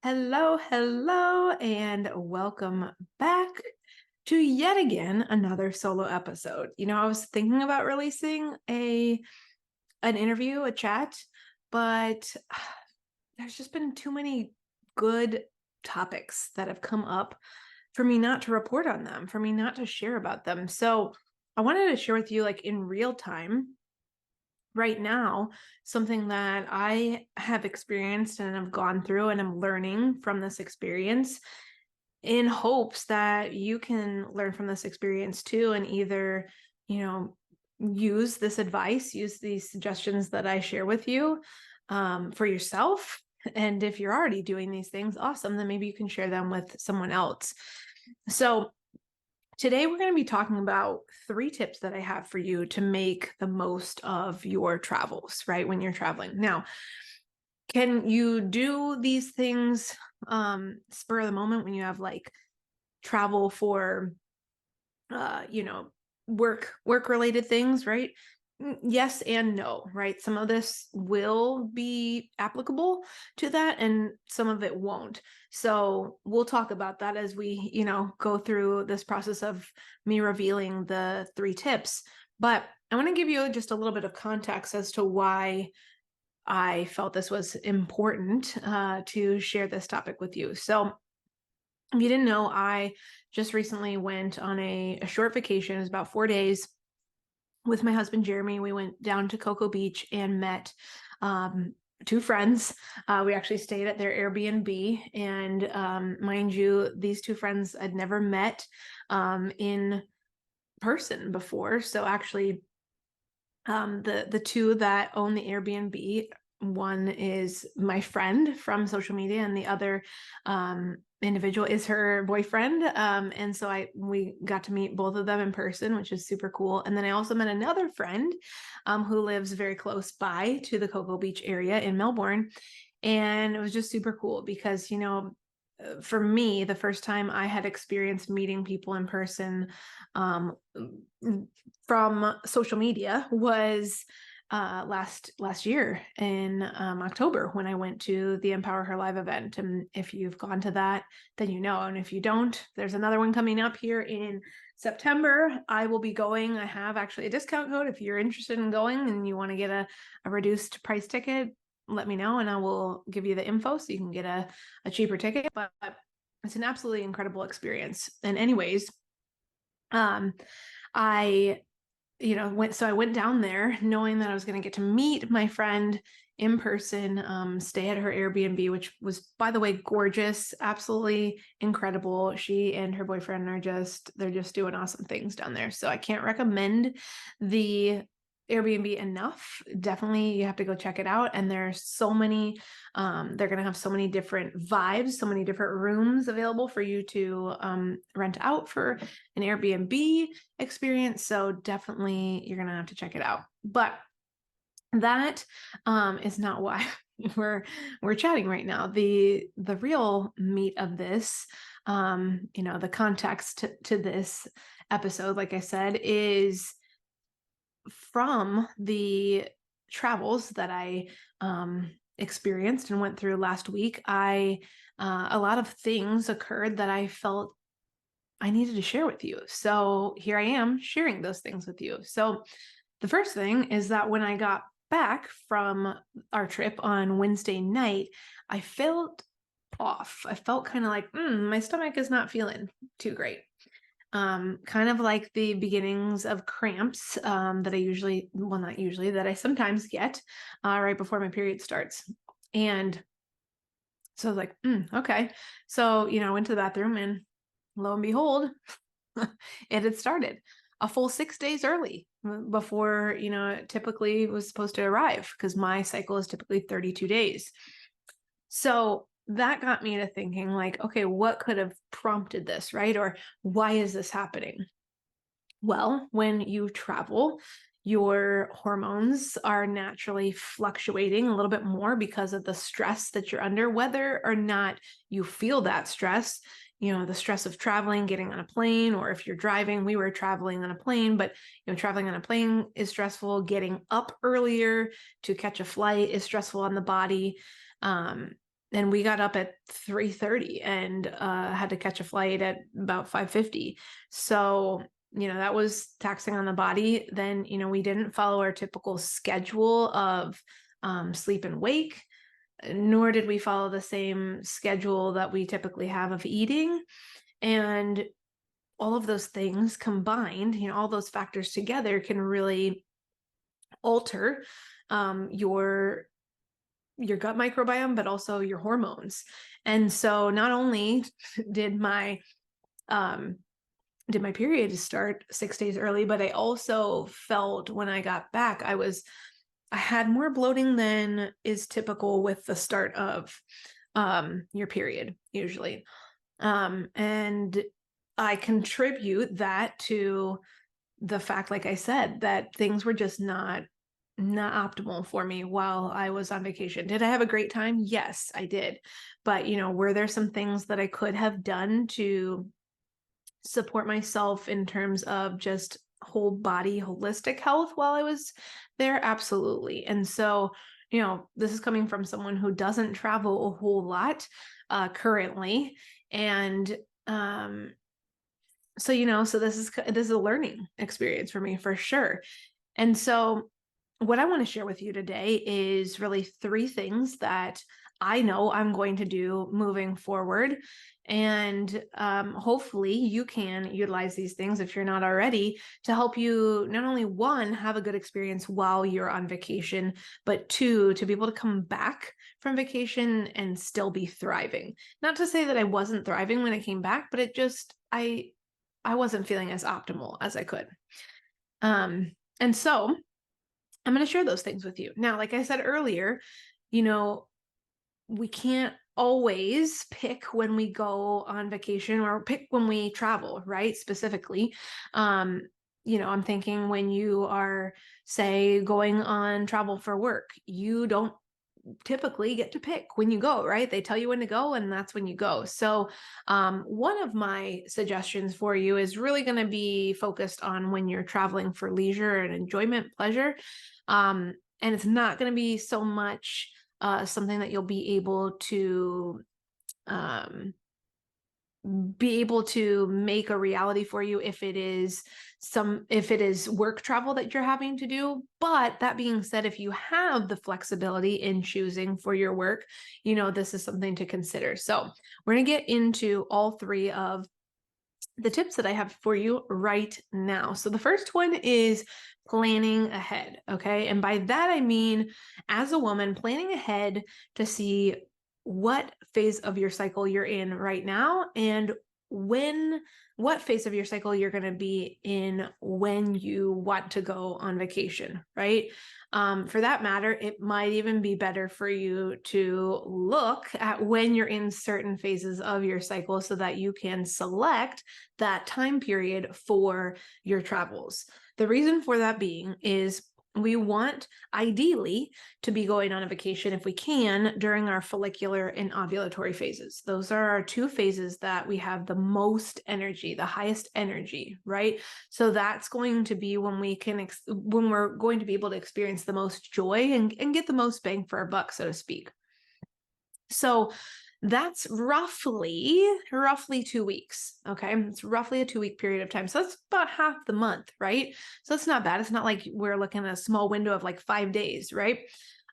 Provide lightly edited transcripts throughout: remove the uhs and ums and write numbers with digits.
Hello, hello, and welcome back to yet again another solo episode. I was thinking about releasing an interview, a chat, but there's just been too many good topics that have come up for me not to report on them, for me not to share about them. So I wanted to share with you, like in real time, right now, something that I have experienced and have gone through and I'm learning from this experience in hopes that you can learn from this experience too and either, you know, use this advice, use these suggestions that I share with you for yourself. And if you're already doing these things, awesome, then maybe you can share them with someone else. So today, we're going to be talking about 3 tips that I have for you to make the most of your travels, right? When you're traveling. Now, can you do these things spur of the moment when you have like travel for work related things, right? Yes and no, right? Some of this will be applicable to that and some of it won't. So we'll talk about that as we, go through this process of me revealing the 3 tips. But I want to give you just a little bit of context as to why I felt this was important to share this topic with you. So if you didn't know, I just recently went on a short vacation. It was about 4 days with my husband, Jeremy. We went down to Cocoa Beach and met 2 friends. We actually stayed at their Airbnb. And mind you, these 2 friends I'd never met in person before. So actually, the 2 that own the Airbnb, one is my friend from social media, and the other individual is her boyfriend. And so we got to meet both of them in person, which is super cool. And then I also met another friend who lives very close by to the Cocoa Beach area in Melbourne. And it was just super cool because, for me, the first time I had experienced meeting people in person from social media was last year in October when I went to the Empower Her Live event. And if you've gone to that, then you know. And if you don't, there's another one coming up here in September. I will be going. I have actually a discount code. If you're interested in going and you want to get a reduced price ticket, let me know and I will give you the info so you can get a cheaper ticket. But it's an absolutely incredible experience. And anyways, I I went down there knowing that I was going to get to meet my friend in person, stay at her Airbnb, which was, by the way, gorgeous, absolutely incredible. She and her boyfriend they're just doing awesome things down there. So I can't recommend the Airbnb enough. Definitely, you have to go check it out. And there's so many, they're going to have so many different vibes, so many different rooms available for you to rent out for an Airbnb experience. So definitely you're going to have to check it out. But that is not why we're chatting right now. The real meat of this, the context to this episode, like I said, is from the travels that I experienced and went through last week. A lot of things occurred that I felt I needed to share with you. So here I am sharing those things with you. So the first thing is that when I got back from our trip on Wednesday night, I felt off. I felt kind of like, my stomach is not feeling too great. Kind of like the beginnings of cramps that I usually, well, not usually, that I sometimes get right before my period starts. And so I was like, okay. So, I went to the bathroom and lo and behold, it had started a full 6 days early before, it typically was supposed to arrive because my cycle is typically 32 days. So that got me to thinking like, okay, what could have prompted this, right? Or why is this happening? Well, when you travel, your hormones are naturally fluctuating a little bit more because of the stress that you're under, whether or not you feel that stress, the stress of traveling, getting on a plane, or if you're driving, we were traveling on a plane, but, traveling on a plane is stressful. Getting up earlier to catch a flight is stressful on the body. and we got up at 3:30 and had to catch a flight at about 5:50. So, that was taxing on the body. Then, we didn't follow our typical schedule of sleep and wake, nor did we follow the same schedule that we typically have of eating. And all of those things combined, all those factors together can really alter your gut microbiome, but also your hormones. And so not only did my period start 6 days early, but I also felt when I got back, I had more bloating than is typical with the start of your period usually. And I contribute that to the fact, like I said, that things were just not optimal for me while I was on vacation. Did I have a great time? Yes, I did. But, were there some things that I could have done to support myself in terms of just whole body, holistic health while I was there? Absolutely. And so, this is coming from someone who doesn't travel a whole lot currently. And so this is a learning experience for me for sure. And so what I want to share with you today is really 3 things that I know I'm going to do moving forward. And hopefully you can utilize these things, if you're not already, to help you not only, 1, have a good experience while you're on vacation, but 2, to be able to come back from vacation and still be thriving. Not to say that I wasn't thriving when I came back, but it just, I wasn't feeling as optimal as I could. And so I'm going to share those things with you. Now, like I said earlier, we can't always pick when we go on vacation or pick when we travel, right? Specifically. I'm thinking when you are, say, going on travel for work, you don't typically get to pick when you go, right? They tell you when to go and that's when you go. So one of my suggestions for you is really going to be focused on when you're traveling for leisure and enjoyment, pleasure. And it's not going to be so much something that you'll be able to make a reality for you if it is work travel that you're having to do. But that being said, if you have the flexibility in choosing for your work, this is something to consider. So we're going to get into all 3 of the tips that I have for you right now. So the first one is planning ahead. Okay. And by that, I mean, as a woman, planning ahead to see what phase of your cycle you're in right now and what phase of your cycle you're going to be in when you want to go on vacation, right? For that matter, it might even be better for you to look at when you're in certain phases of your cycle so that you can select that time period for your travels. The reason for that being is we want, ideally, to be going on a vacation if we can during our follicular and ovulatory phases. Those are our 2 phases that we have the most energy, the highest energy, right? So that's going to be when when we're going to be able to experience the most joy and get the most bang for our buck, so to speak. So that's roughly 2 weeks. Okay. It's roughly a 2-week period of time. So that's about half the month, right? So it's not bad. It's not like we're looking at a small window of like 5 days, right?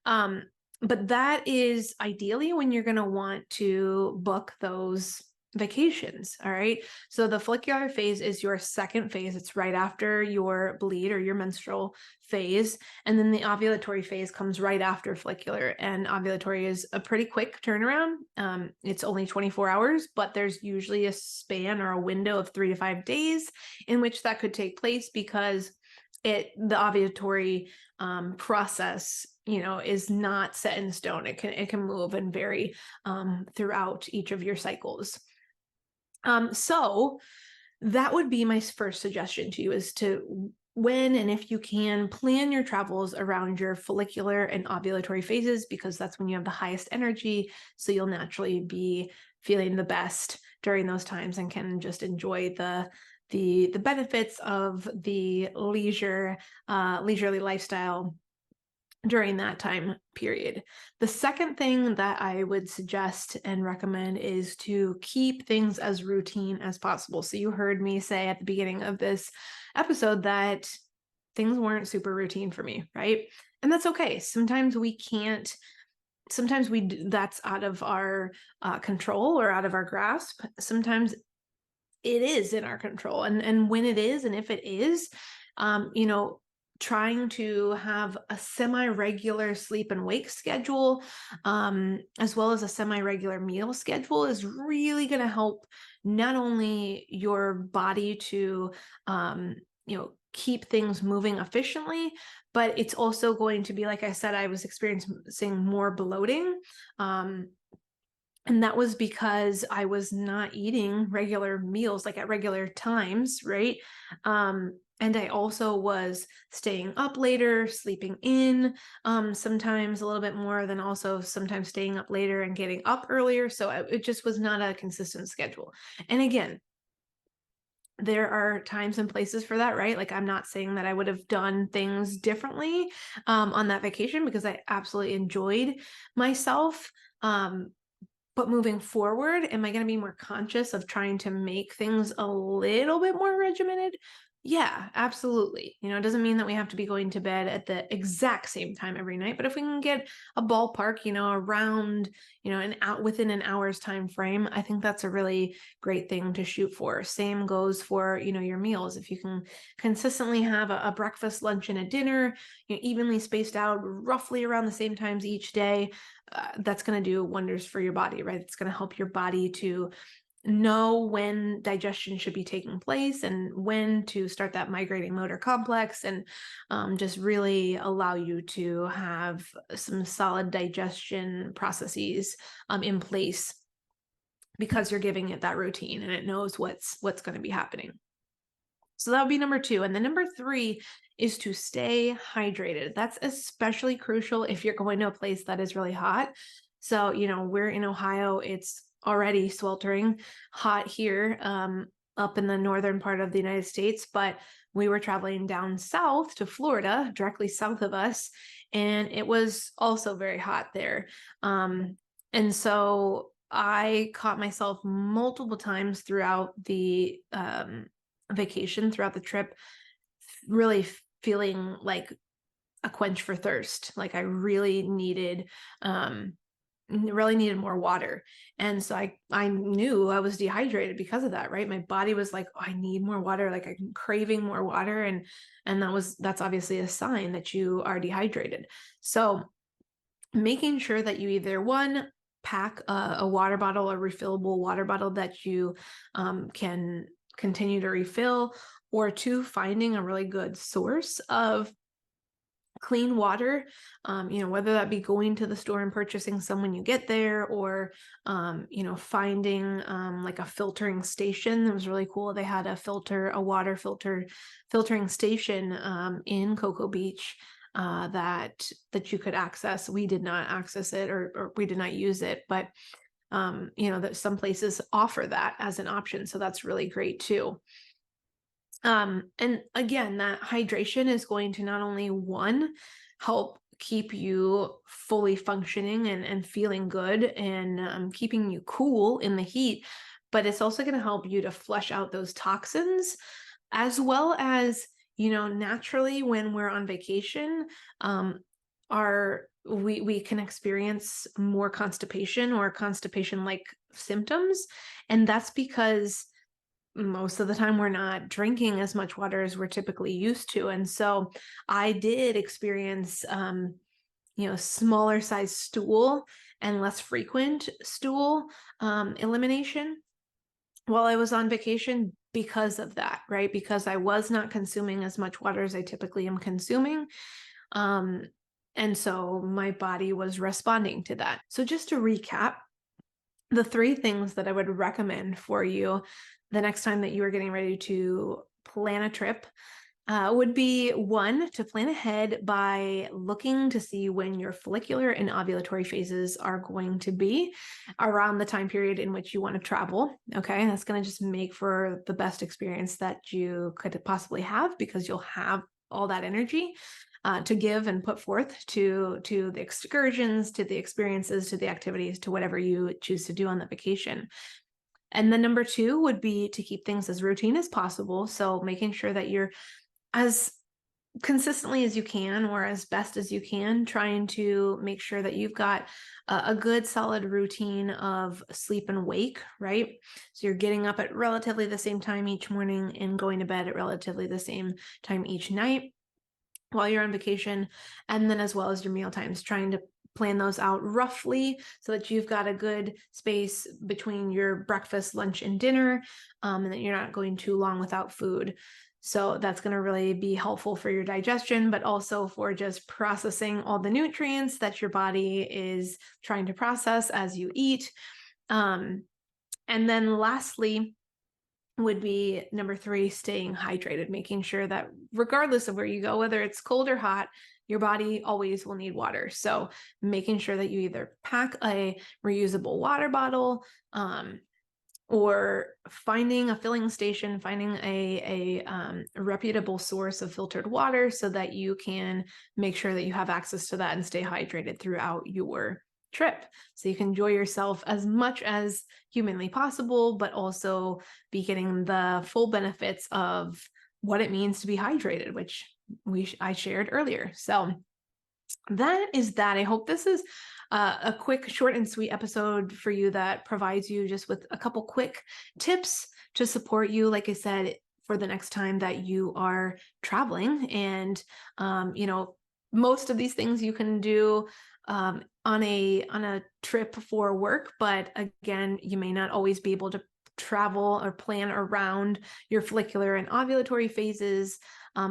But that is ideally when you're going to want to book those vacations. All right. So the follicular phase is your second phase. It's right after your bleed or your menstrual phase. And then the ovulatory phase comes right after follicular, and ovulatory is a pretty quick turnaround. It's only 24 hours, but there's usually a span or a window of 3 to 5 days in which that could take place because the ovulatory process, is not set in stone. It can move and vary throughout each of your cycles. So that would be my first suggestion to you, is to, when and if you can, plan your travels around your follicular and ovulatory phases, because that's when you have the highest energy. So you'll naturally be feeling the best during those times and can just enjoy the benefits of the leisurely lifestyle during that time period. The second thing that I would suggest and recommend is to keep things as routine as possible. So you heard me say at the beginning of this episode that things weren't super routine for me, right? And that's okay. Sometimes we can't, sometimes that's out of our control or out of our grasp. Sometimes it is in our control. And when it is, and if it is, you know, trying to have a semi-regular sleep and wake schedule, as well as a semi-regular meal schedule, is really going to help not only your body to, keep things moving efficiently, but it's also going to be, like I said, I was experiencing more bloating. And that was because I was not eating regular meals, like at regular times, right? And I also was staying up later, sleeping in, sometimes a little bit more than also sometimes staying up later and getting up earlier. So it just was not a consistent schedule. And again, there are times and places for that, right? Like, I'm not saying that I would have done things differently on that vacation, because I absolutely enjoyed myself. But moving forward, am I going to be more conscious of trying to make things a little bit more regimented? Yeah, absolutely. It doesn't mean that we have to be going to bed at the exact same time every night, but if we can get a ballpark, around, within an hour's time frame, I think that's a really great thing to shoot for. Same goes for, your meals. If you can consistently have a breakfast, lunch, and a dinner, evenly spaced out roughly around the same times each day, that's going to do wonders for your body, right? It's going to help your body to know when digestion should be taking place and when to start that migrating motor complex, and just really allow you to have some solid digestion processes in place, because you're giving it that routine and it knows what's going to be happening. So that would be number 2. And then number 3 is to stay hydrated. That's especially crucial if you're going to a place that is really hot. So, we're in Ohio. It's already sweltering hot here, up in the northern part of the United States, but we were traveling down south to Florida, directly south of us, and it was also very hot there. And so I caught myself multiple times throughout the vacation, throughout the trip, really feeling like a quench for thirst. Like I really needed more water. And so I knew I was dehydrated because of that, right? My body was like, oh, I need more water. Like I'm craving more water. And that's obviously a sign that you are dehydrated. So making sure that you either, one, pack a water bottle, a refillable water bottle that you can continue to refill, or 2, finding a really good source of clean water, whether that be going to the store and purchasing some when you get there, or finding like a filtering station. It was really cool. They had a water filtering station in Cocoa Beach that you could access. We did not access it, or we did not use it, but that some places offer that as an option. So that's really great too. And again, that hydration is going to not only, one, help keep you fully functioning and feeling good, and keeping you cool in the heat, but it's also going to help you to flush out those toxins, as well as, naturally when we're on vacation, we can experience more constipation or constipation-like symptoms. And that's because most of the time we're not drinking as much water as we're typically used to. And so I did experience, smaller size stool and less frequent stool elimination while I was on vacation because of that, right? Because I was not consuming as much water as I typically am consuming. And so my body was responding to that. So just to recap, the 3 things that I would recommend for you the next time that you are getting ready to plan a trip would be, 1, to plan ahead by looking to see when your follicular and ovulatory phases are going to be around the time period in which you want to travel. Okay, that's going to just make for the best experience that you could possibly have, because you'll have all that energy. to give and put forth to the excursions, to the experiences, to the activities, to whatever you choose to do on that vacation. And then number two would be to keep things as routine as possible. So making sure that you're as consistently as you can, or as best as you can, trying to make sure that you've got a good solid routine of sleep and wake, right? So you're getting up at relatively the same time each morning and going to bed at relatively the same time each night while you're on vacation. And then as well as your meal times, trying to plan those out roughly so that you've got a good space between your breakfast, lunch, and dinner, and that you're not going too long without food. So that's going to really be helpful for your digestion, but also for just processing all the nutrients that your body is trying to process as you eat. And then lastly, would be number three, staying hydrated, making sure that regardless of where you go, whether it's cold or hot, your body always will need water. So making sure that you either pack a reusable water bottle, or finding a filling station, finding a reputable source of filtered water so that you can make sure that you have access to that and stay hydrated throughout your trip. So you can enjoy yourself as much as humanly possible, but also be getting the full benefits of what it means to be hydrated, which I shared earlier. So that is that. I hope this is a quick, short, and sweet episode for you that provides you just with a couple quick tips to support you, like I said, for the next time that you are traveling. And most of these things you can do on a trip for work, but again, you may not always be able to travel or plan around your follicular and ovulatory phases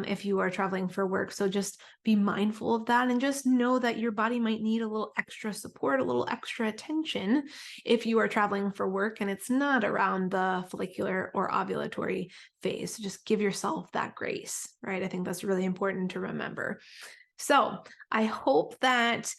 if you are traveling for work. So just be mindful of that, and just know that your body might need a little extra support, a little extra attention if you are traveling for work and it's not around the follicular or ovulatory phase. So just give yourself that grace, right? I think that's really important to remember. So I hope that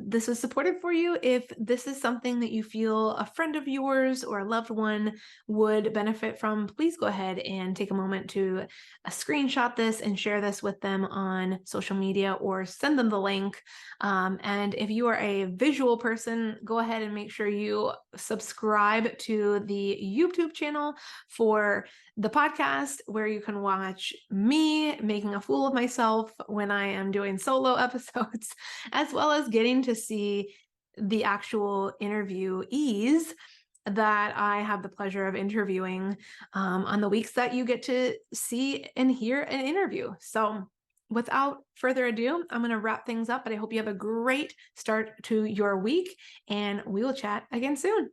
this was supportive for you. If this is something that you feel a friend of yours or a loved one would benefit from, please go ahead and take a moment to screenshot this and share this with them on social media, or send them the link. And if you are a visual person, go ahead and make sure you subscribe to the YouTube channel for the podcast, where you can watch me making a fool of myself when I am doing solo episodes, as well as getting to see the actual interviewees that I have the pleasure of interviewing on the weeks that you get to see and hear an interview. So without further ado, I'm going to wrap things up, but I hope you have a great start to your week, and we will chat again soon.